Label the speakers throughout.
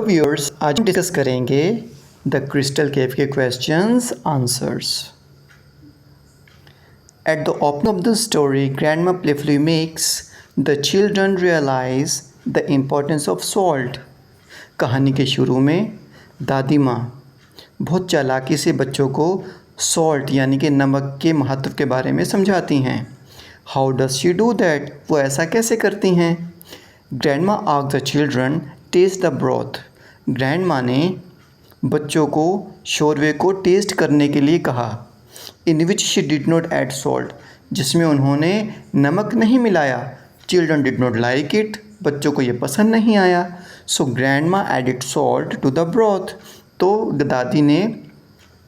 Speaker 1: Viewers, आज हम discuss करेंगे द क्रिस्टल केव के questions answers. At the open of the story, grandma playfully makes the children realize the importance of salt. कहानी के शुरू में दादी माँ बहुत चालाकी से बच्चों को सॉल्ट यानी कि नमक के महत्व के बारे में समझाती हैं। How does she do that? वो ऐसा कैसे करती हैं? Grandma asked the children taste the broth. Grandma ने बच्चों को शोरवे को टेस्ट करने के लिए कहा। In which she did not add salt, जिसमें उन्होंने नमक नहीं मिलाया। Children did not like it, बच्चों को ये पसंद नहीं आया। So grandma added salt to the broth, तो दादी ने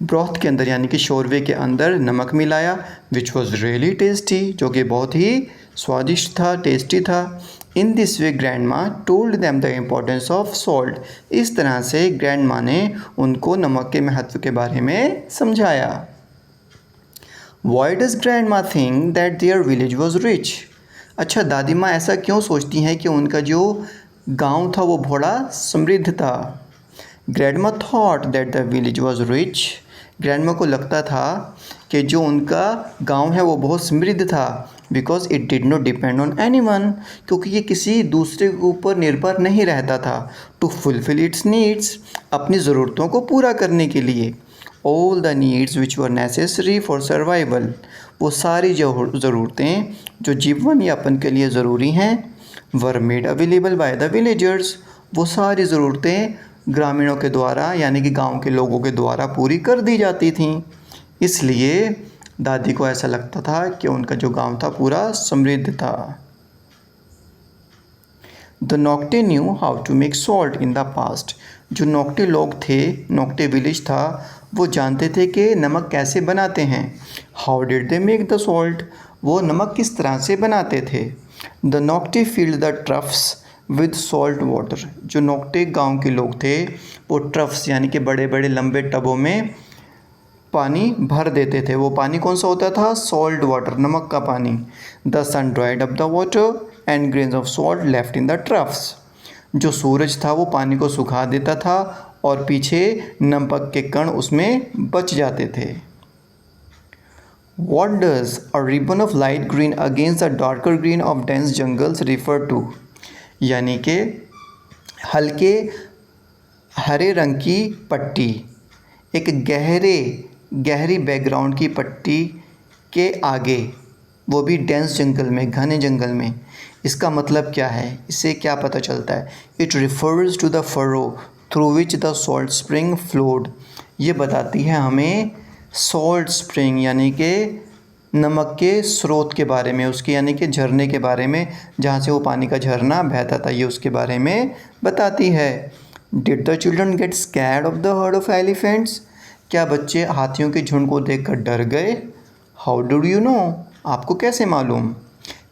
Speaker 1: ब्रॉथ के अंदर यानी कि शोरवे के अंदर नमक मिलाया। विच वॉज रियली टेस्टी, जो कि बहुत ही स्वादिष्ट था, टेस्टी था। In this way grandma told them the importance of salt. इस तरह से ग्रैंडमा ने उनको नमक के महत्व के बारे में समझाया। Why does grandma think that their village was rich? अच्छा, दादी माँ ऐसा क्यों सोचती हैं कि उनका जो गांव था वो बड़ा समृद्ध था? Grandma thought that the village was rich. Grandma को लगता था कि जो उनका गांव है वो बहुत समृद्ध था। Because it did not depend on any one, क्योंकि ये किसी दूसरे के ऊपर निर्भर नहीं रहता था। टू फुलफिल इट्स नीड्स, अपनी ज़रूरतों को पूरा करने के लिए। All the needs which were necessary for survival, वो सारी ज़रूरतें जो जीवन यापन के लिए ज़रूरी हैं, were made available by the villagers. वो सारी ज़रूरतें ग्रामीणों के द्वारा यानी कि गांव के लोगों के द्वारा पूरी कर दी जाती थीं। इसलिए दादी को ऐसा लगता था कि उनका जो गांव था पूरा समृद्ध था। The Nocte knew how to make salt in the past. जो नोक्टे लोग थे, नोक्टे विलेज था, वो जानते थे कि नमक कैसे बनाते हैं। How did they make the salt? वो नमक किस तरह से बनाते थे। The Nocte field the troughs with salt water. जो नोक्टे गांव के लोग थे वो ट्रफ्स यानी कि बड़े बड़े लंबे टबों में पानी भर देते थे। वो पानी कौन सा होता था? सॉल्ट वाटर, नमक का पानी। The sun dried up the water and grains of salt left in the troughs. जो सूरज था वो पानी को सुखा देता था और पीछे नमक के कण उसमें बच जाते थे। What does a ribbon of light green against the darker green of dense jungles refer to? यानी कि हल्के हरे रंग की पट्टी एक गहरी बैकग्राउंड की पट्टी के आगे, वो भी डेंस जंगल में, घने जंगल में। इसका मतलब क्या है? इससे क्या पता चलता है? It refers to the furrow through which the salt spring flowed. ये बताती है हमें सॉल्ट स्प्रिंग यानी कि नमक के स्रोत के बारे में, उसके यानी कि झरने के बारे में, जहाँ से वो पानी का झरना बहता था, ये उसके बारे में बताती है। Did the children get scared of the heard of elephants? क्या बच्चे हाथियों के झुंड को देखकर डर गए? How do you know? आपको कैसे मालूम?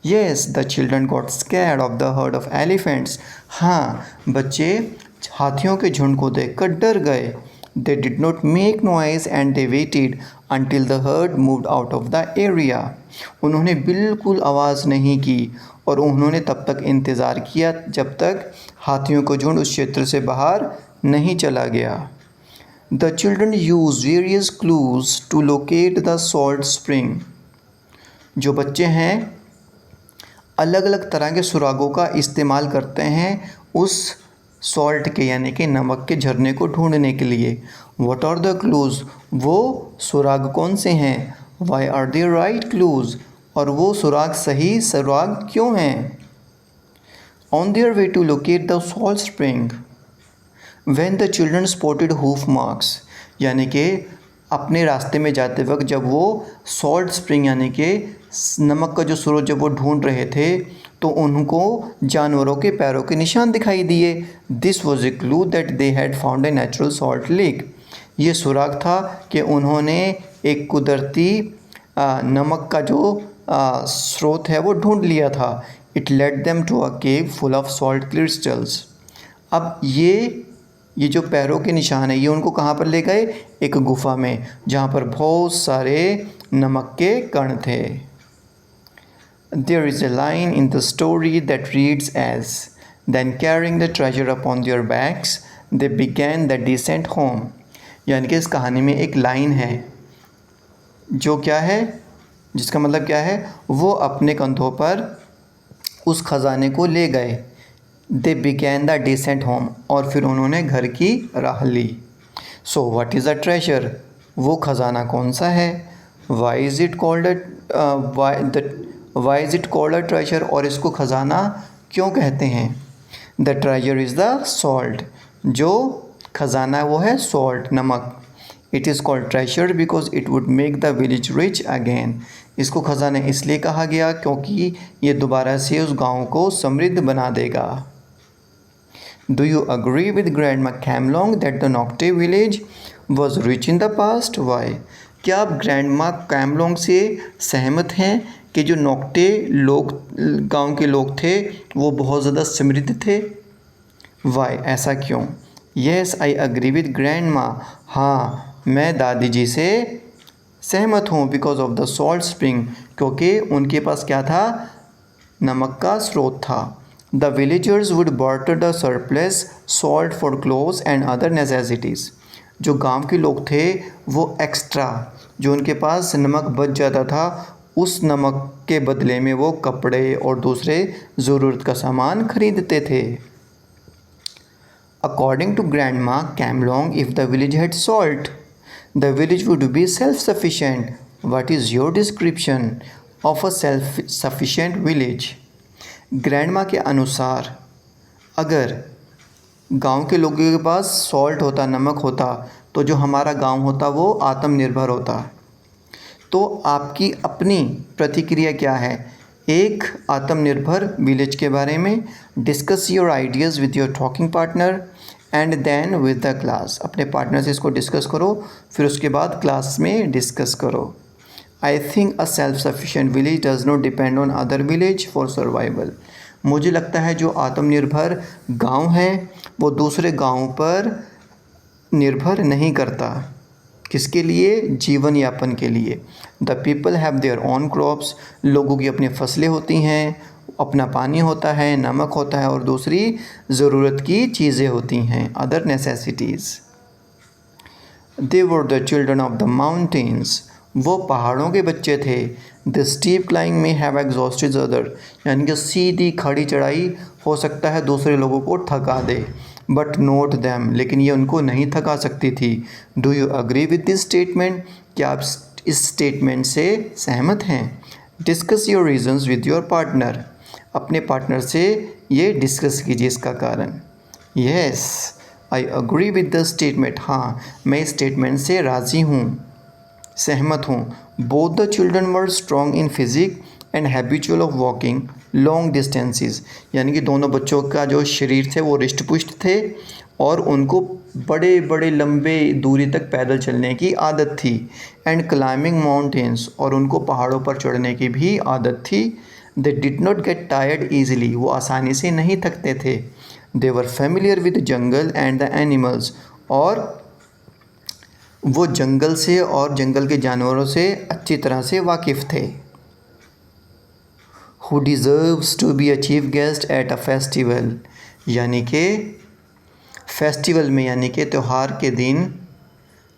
Speaker 1: Yes, the children got scared of the heard of elephants. हाँ, बच्चे हाथियों के झुंड को देखकर डर गए। They did not make noise and they waited until the herd moved out of the area. उन्होंने बिल्कुल आवाज़ नहीं की और उन्होंने तब तक इंतज़ार किया जब तक हाथियों का झुंड उस क्षेत्र से बाहर नहीं चला गया। The children used various clues to locate the salt spring. जो बच्चे हैं अलग अलग तरह के सुरागों का इस्तेमाल करते हैं उस सॉल्ट के यानी कि नमक के झरने को ढूंढने के लिए। What are the clues? वो सुराग कौन से हैं? Why are they right clues? और वो सुराग सही सुराग क्यों हैं? On their way to locate the salt spring, when the children spotted hoof marks, यानी कि अपने रास्ते में जाते वक्त जब वो सॉल्ट स्प्रिंग यानी कि नमक का जो स्रोत जब वो ढूंढ रहे थे तो उनको जानवरों के पैरों के निशान दिखाई दिए। This was a clue that they had found a natural salt lake. ये सुराग था कि उन्होंने एक कुदरती नमक का जो स्रोत है वो ढूंढ लिया था। It led them to a cave full of salt crystals. अब ये जो पैरों के निशान है ये उनको कहाँ पर ले गए? एक गुफा में, जहाँ पर बहुत सारे नमक के कण थे। There is a line in the story that reads as, Then carrying the treasure upon their backs, they began the descent home, यानी कि इस कहानी में एक लाइन है जो क्या है, जिसका मतलब क्या है, वो अपने कंधों पर उस खजाने को ले गए। They began the descent home, और फिर उन्होंने घर की राह ली। So what is a treasure, वो खजाना कौन सा है। Why is it called a treasure, और इसको खजाना क्यों कहते हैं। The treasure is the salt, जो खजाना है वो है सॉल्ट, नमक। It is called treasure because it would make the village rich again, इसको खजाना इसलिए कहा गया क्योंकि ये दोबारा से उस गांव को समृद्ध बना देगा। Do you agree with grandma Kamlong that the Nocte village was rich in the past, why, क्या आप ग्रैंडमा कैमलोंग से सहमत हैं कि जो नोक्टे लोग, गांव के लोग थे, वो बहुत ज़्यादा समृद्ध थे। वाई, ऐसा क्यों। Yes I agree with grandma, हाँ मैं दादी जी से सहमत हूँ। Because of the salt spring, क्योंकि उनके पास क्या था, नमक का स्रोत था। The villagers would barter the surplus salt for clothes and other necessities, जो गांव के लोग थे वो एक्स्ट्रा, जो उनके पास नमक बच जाता था, उस नमक के बदले में वो कपड़े और दूसरे ज़रूरत का सामान खरीदते थे। According to grandma Kamlong, if the village had salt the village would be self-sufficient. What is your description of a self-sufficient village? Grandma के अनुसार अगर गांव के लोगों के पास सॉल्ट होता, नमक होता, तो जो हमारा गांव होता वो आत्मनिर्भर होता। तो आपकी अपनी प्रतिक्रिया क्या है एक आत्मनिर्भर विलेज के बारे में। Discuss your ideas with your talking partner and then with the class, अपने पार्टनर से इसको डिस्कस करो, फिर उसके बाद क्लास में डिस्कस करो। I think a self sufficient village does not depend on other village for survival, मुझे लगता है जो आत्मनिर्भर गांव है वो दूसरे गांव पर निर्भर नहीं करता। किसके लिए, जीवन यापन के लिए। The people have their own crops, लोगों की अपनी फसलें होती हैं, अपना पानी होता है, नमक होता है और दूसरी ज़रूरत की चीज़ें होती हैं, other necessities. They were the children of the mountains, वो पहाड़ों के बच्चे थे। द स्टीप क्लाइंग में हैव एग्जॉस्टेड अदर, यानी कि सीधी खड़ी चढ़ाई हो सकता है दूसरे लोगों को थका दे, बट नोट दैम, लेकिन ये उनको नहीं थका सकती थी। Do you agree with this statement, क्या आप इस स्टेटमेंट से सहमत हैं। Discuss your reasons with your partner, अपने पार्टनर से ये डिस्कस कीजिए इसका कारण। Yes I agree with the statement, हाँ मैं इस स्टेटमेंट से राज़ी हूँ, सहमत हूँ। Both the children were strong in physique and habitual of walking long distances, यानी कि दोनों बच्चों का जो शरीर थे वो रिष्ट पुष्ट थे और उनको बड़े बड़े लंबे दूरी तक पैदल चलने की आदत थी। एंड क्लाइंबिंग माउंटेन्स, और उनको पहाड़ों पर चढ़ने की भी आदत थी। They did not get tired easily, वो आसानी से नहीं थकते थे। They were familiar with jungle and the animals, और वो जंगल से और जंगल के जानवरों से अच्छी तरह से वाकिफ़ थे। Who deserves to be a chief guest at a festival, यानी कि फेस्टिवल में, यानी कि त्यौहार के दिन,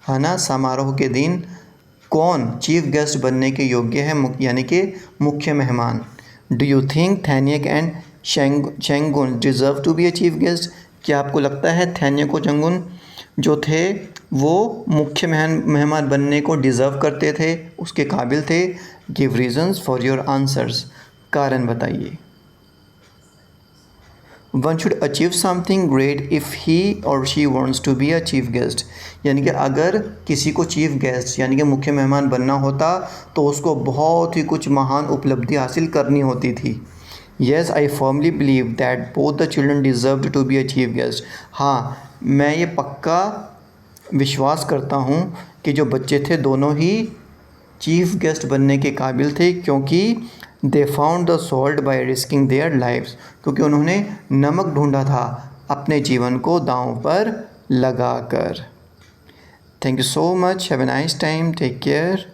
Speaker 1: है ना, समारोह के दिन कौन चीफ गेस्ट बनने के योग्य है, यानी कि मुख्य मेहमान। Do you think Thanyak and Chengun deserve to be a chief guest, क्या आपको लगता है थैन्यक और चेंगुन जो थे वो मुख्य मेहमान बनने को डिज़र्व करते थे, उसके काबिल थे। Give reasons for your answers, कारण बताइए। One should achieve something great if he or she wants to be a chief guest, यानी कि अगर किसी को चीफ गेस्ट यानी कि मुख्य मेहमान बनना होता तो उसको बहुत ही कुछ महान उपलब्धि हासिल करनी होती थी। Yes I firmly believe that both the children deserve to be a chief guest, हाँ मैं ये पक्का विश्वास करता हूँ कि जो बच्चे थे दोनों ही चीफ गेस्ट बनने के काबिल थे, क्योंकि they found the salt by risking their lives, क्योंकि उन्होंने नमक ढूंढा था अपने जीवन को दांव पर लगाकर। Thank you so much, have a nice time, take care.